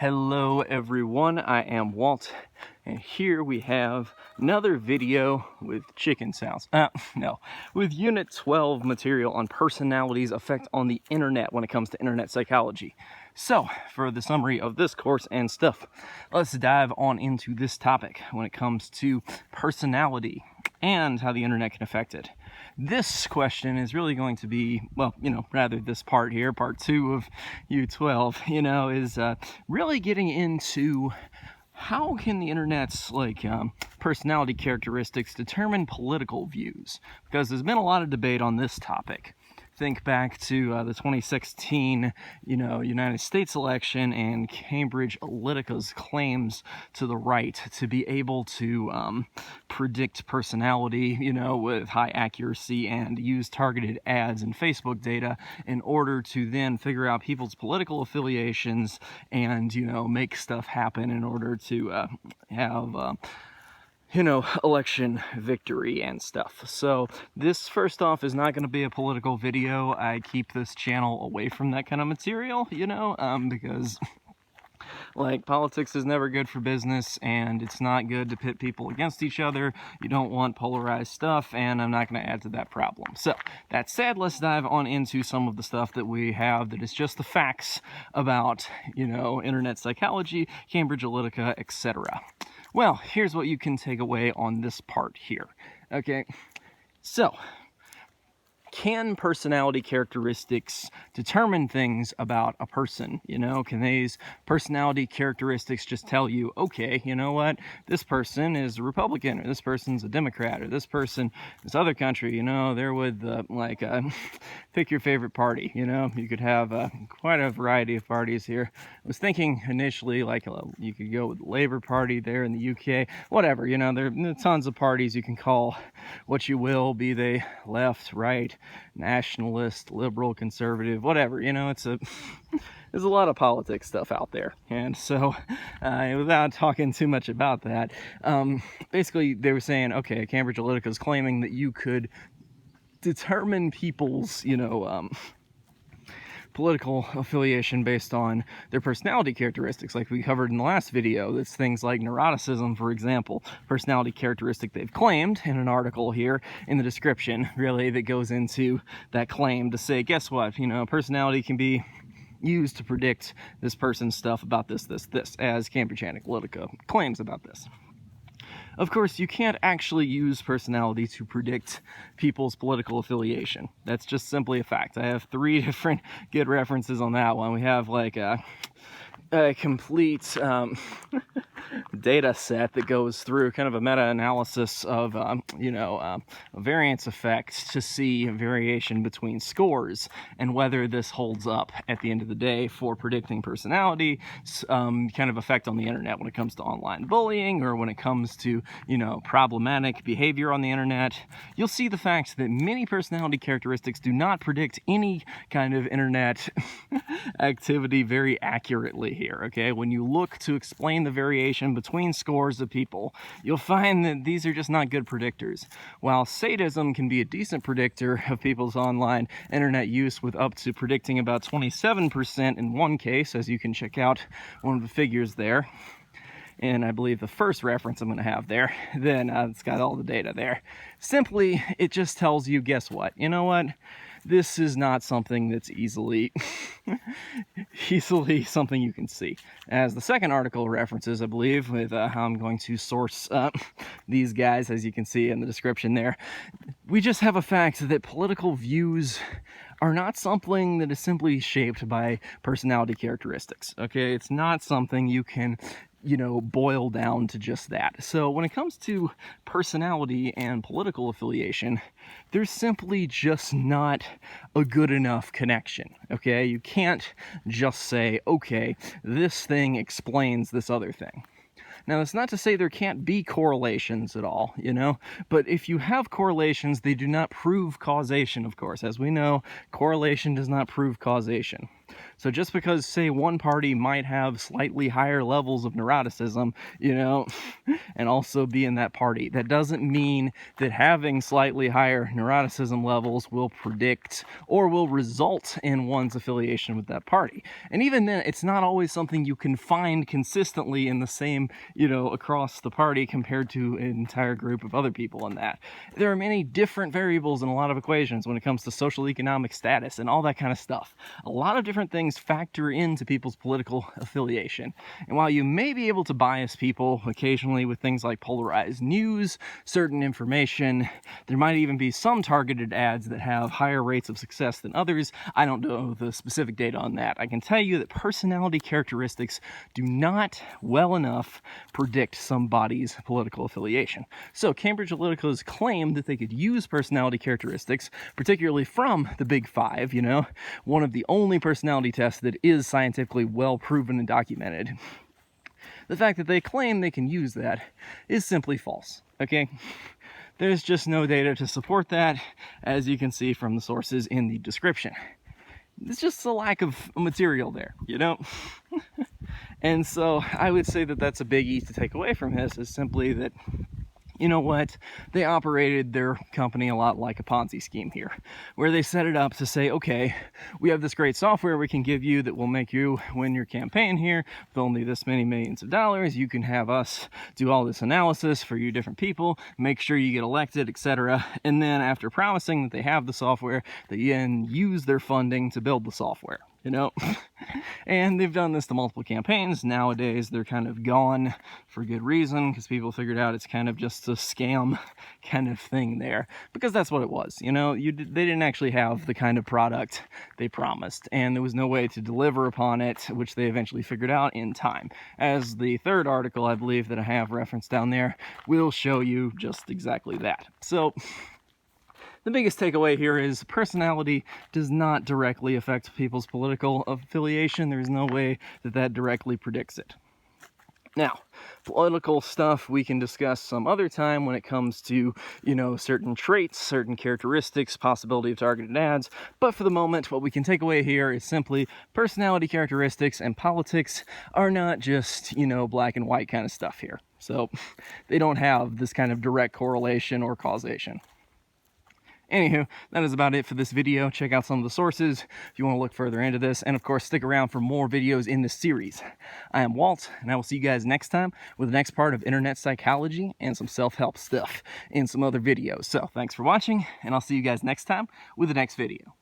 Hello everyone, I am Walt, and here we have another video with chicken sounds. With Unit 12 material on personality's effect on the internet when it comes to internet psychology. So, for the summary of this course and stuff, let's dive on into this topic when it comes to personality and how the internet can affect it. This question is really going to be, this part here, part 2 of U12, is really getting into how can the internet's personality characteristics determine political views? Because there's been a lot of debate on this topic. Think back to the 2016, United States election and Cambridge Analytica's claims to the right to be able to predict personality, with high accuracy and use targeted ads and Facebook data in order to then figure out people's political affiliations and, make stuff happen in order to have election victory and stuff. So this, first off, is not going to be a political video. I keep this channel away from that kind of material, because politics is never good for business, and it's not good to pit people against each other. You don't want polarized stuff, and I'm not going to add to that problem. So that said, let's dive on into some of the stuff that we have that is just the facts about, internet psychology, Cambridge Analytica, etc. Well, here's what you can take away on this part here. Okay, so can personality characteristics determine things about a person? Can these personality characteristics just tell you, okay, you know what, this person is a Republican, or this person's a Democrat, or this person, this other country, they're with pick your favorite party. You could have quite a variety of parties here. I was thinking initially you could go with the Labour Party there in the UK, whatever, there are tons of parties you can call what you will, be they left, right, nationalist, liberal, conservative, whatever, there's a lot of politics stuff out there. And so without talking too much about that, basically they were saying, okay, Cambridge Analytica is claiming that you could determine people's political affiliation based on their personality characteristics, like we covered in the last video. That's things like neuroticism, for example, personality characteristic they've claimed in an article here in the description, really, that goes into that claim to say, guess what, personality can be used to predict this person's stuff about this, as Cambridge Analytica claims about this. Of course, you can't actually use personality to predict people's political affiliation. That's just simply a fact. I have 3 different good references on that one. We have a complete data set that goes through kind of a meta-analysis of, variance effects to see variation between scores and whether this holds up at the end of the day for predicting personality, kind of effect on the internet when it comes to online bullying or when it comes to, problematic behavior on the internet. You'll see the fact that many personality characteristics do not predict any kind of internet activity very accurately here, okay? When you look to explain the variation between scores of people, you'll find that these are just not good predictors. While sadism can be a decent predictor of people's online internet use, with up to predicting about 27% in one case, as you can check out one of the figures there, and I believe the first reference I'm going to have there, then it's got all the data there. Simply, it just tells you, guess what? You know what? This is not something that's easily something you can see. As the second article references, I believe, with how I'm going to source these guys, as you can see in the description there, we just have a fact that political views are not something that is simply shaped by personality characteristics, okay? It's not something you can boil down to just that. So when it comes to personality and political affiliation, there's simply just not a good enough connection, okay? You can't just say, okay, this thing explains this other thing. Now, that's not to say there can't be correlations at all, but if you have correlations, they do not prove causation, of course. As we know, correlation does not prove causation. So just because, say, one party might have slightly higher levels of neuroticism, you know, and also be in that party, that doesn't mean that having slightly higher neuroticism levels will predict or will result in one's affiliation with that party. And even then, it's not always something you can find consistently in the same, you know, across the party compared to an entire group of other people in that. There are many different variables in a lot of equations when it comes to social economic status and all that kind of stuff. A lot of different things factor into people's political affiliation. And while you may be able to bias people occasionally with things like polarized news, certain information, there might even be some targeted ads that have higher rates of success than others. I don't know the specific data on that. I can tell you that personality characteristics do not well enough predict somebody's political affiliation. So Cambridge Analytica's claim that they could use personality characteristics, particularly from the Big Five, you know, one of the only personality tests that is scientifically well proven and documented. The fact that they claim they can use that is simply false, okay? There's just no data to support that, as you can see from the sources in the description. It's just a lack of material there, you know? And so I would say that that's a biggie to take away from this, is simply that, you know what, they operated their company a lot like a Ponzi scheme here, where they set it up to say, okay, we have this great software we can give you that will make you win your campaign here with only this many millions of dollars. You can have us do all this analysis for you different people, make sure you get elected, etc. And then after promising that they have the software, they then use their funding to build the software, you know? And they've done this to multiple campaigns. Nowadays, they're kind of gone for good reason, because people figured out it's kind of just a scam kind of thing there, because that's what it was. You know, they didn't actually have the kind of product they promised, and there was no way to deliver upon it, which they eventually figured out in time. As the third article, I believe, that I have referenced down there will show you just exactly that. So the biggest takeaway here is personality does not directly affect people's political affiliation. There's no way that that directly predicts it. Now, political stuff we can discuss some other time when it comes to, you know, certain traits, certain characteristics, possibility of targeted ads. But for the moment, what we can take away here is simply personality characteristics and politics are not just, you know, black and white kind of stuff here. So they don't have this kind of direct correlation or causation. Anywho, that is about it for this video. Check out some of the sources if you want to look further into this. And of course, stick around for more videos in this series. I am Walt, and I will see you guys next time with the next part of internet psychology and some self-help stuff in some other videos. So thanks for watching, and I'll see you guys next time with the next video.